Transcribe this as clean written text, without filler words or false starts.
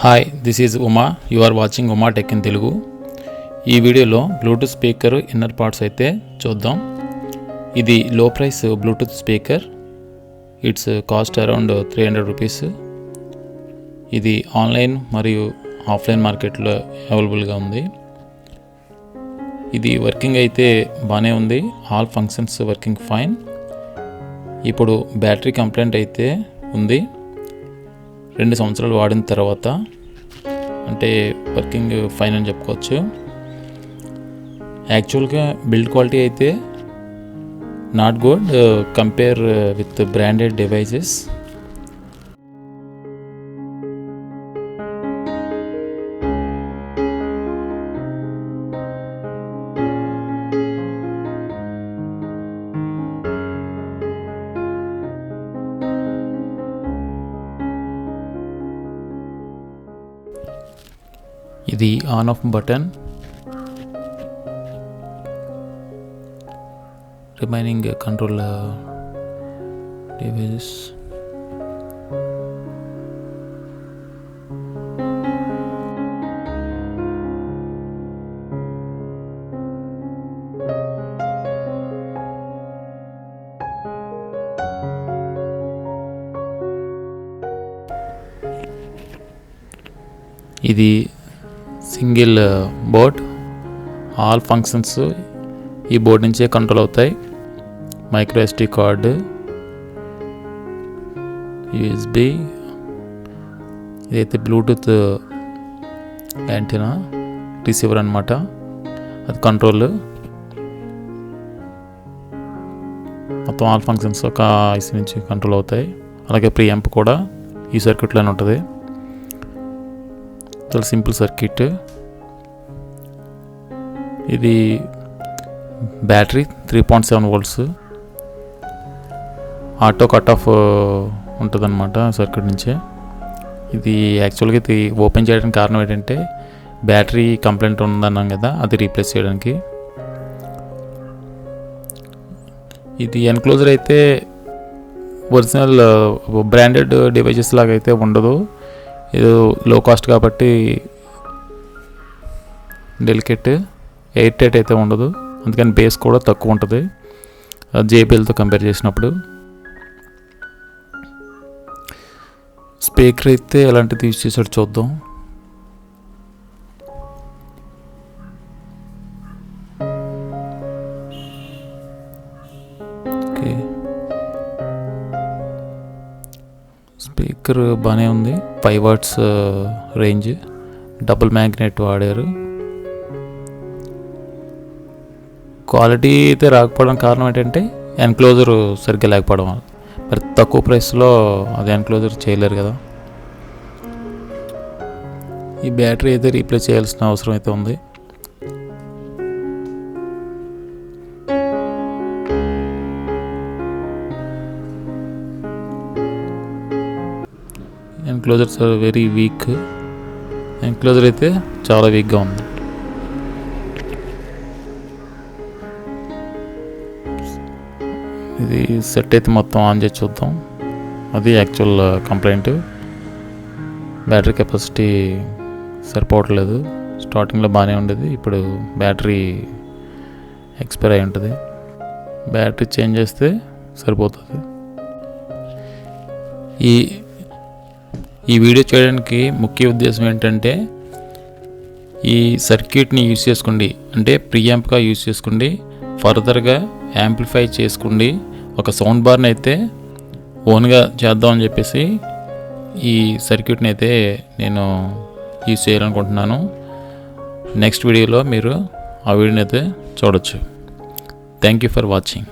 Hi, this is Uma. You are watching umatechintelugu. ఈ వీడియోలో Bluetooth speaker inner parts అయితే చూద్దాం. ఇది లో price Bluetooth speaker. It's cost around 300 rupees. ఇది ఆన్లైన్ మరియు ఆఫ్లైన్ మార్కెట్లో అవైలబుల్గా ఉంది. ఇది వర్కింగ్ అయితే బాగానే ఉంది. All functions working fine. ఇప్పుడు బ్యాటరీ కంప్లైంట్ అయితే ఉంది. 2 సంవత్సరాలు వాడిన తర్వాత అంటే వర్కింగ్ ఫైన్ అని చెప్పుకోవచ్చు. యాక్చువల్గా బిల్డ్ క్వాలిటీ అయితే not good compare with branded devices. ఇది on off button. Remaining control devices. ఇది సింగిల్ బోర్డ్. ఆల్ ఫంక్షన్స్ ఈ బోర్డ్ నుంచే కంట్రోల్ అవుతాయి. మైక్రో ఎస్డి కార్డు, యూఎస్బి, ఇదైతే బ్లూటూత్ యాంటీనా రిసీవర్ అన్నమాట. అది కంట్రోల్. మొత్తం ఆల్ ఫంక్షన్స్ ఒక ఐసీ నుంచి కంట్రోల్ అవుతాయి. అలాగే ప్రీయాంప్ కూడా ఈ సర్క్యూట్లోనే ఉంటుంది. చాలా సింపుల్ సర్క్యూట్. ఇది battery 3.7 volts. Auto cut off ఉంటుందన్నమాట సర్క్యూట్ నుంచే. ఇది యాక్చువల్గా ఇది ఓపెన్ చేయడానికి కారణం ఏంటంటే బ్యాటరీ కంప్లైంట్ ఉందన్నాం కదా, అది రీప్లేస్ చేయడానికి. ఇది ఎన్క్లోజర్ అయితే ఒరిజినల్ బ్రాండెడ్ డివైజెస్ లాగా అయితే ఉండదు. ఇది లో కాస్ట్ కాబట్టి డెలికేట్, ఎయిర్ టైట్ అయితే ఉండదు. అందుకని బేస్ కూడా తక్కువ ఉంటుంది జేబీఎల్తో కంపేర్ చేసినప్పుడు. స్పీకర్ అయితే ఎలాంటిది యూజ్ చేసాడు చూద్దాం. ఓకే, స్పీకర్ బాగానే ఉంది. 5 watts రేంజ్. డబుల్ మ్యాగ్నెట్ వాడారు. క్వాలిటీ అయితే రాకపోవడం కారణం ఏంటంటే ఎన్క్లోజర్ సరిగ్గా లేకపోవడం. మరి తక్కువ ప్రైస్లో అది ఎన్క్లోజర్ చేయలేరు కదా. ఈ బ్యాటరీ అయితే రీప్లేస్ చేయాల్సిన అవసరం అయితే ఉంది. Enclosures very weak. ఎన్క్లోజర్ అయితే చాలా వీక్గా ఉంది. ఇది సెట్ అయితే మొత్తం ఆన్ చేసి చూద్దాం. అది యాక్చువల్ కంప్లైంట్. బ్యాటరీ కెపాసిటీ సరిపోవట్లేదు. స్టార్టింగ్లో బాగానే ఉండేది, ఇప్పుడు బ్యాటరీ ఎక్స్పైర్ అయి ఉంటుంది. బ్యాటరీ చేంజ్ చేస్తే సరిపోతుంది. ఈ వీడియో చేయడానికి ముఖ్య ఉద్దేశం ఏంటంటే ఈ సర్క్యూట్ని యూజ్ చేసుకోండి, అంటే ప్రీయాంప్గా యూజ్ చేసుకోండి. ఫర్దర్గా యాంప్లిఫై చేసుకోండి. ఒక సౌండ్ బార్ని అయితే ఓన్గా చేద్దామని చెప్పేసి ఈ సర్క్యూట్ని అయితే నేను యూజ్ చేయాలనుకుంటున్నాను. నెక్స్ట్ వీడియోలో మీరు ఆ వీడియోని అయితే చూడొచ్చు. Thank you for watching.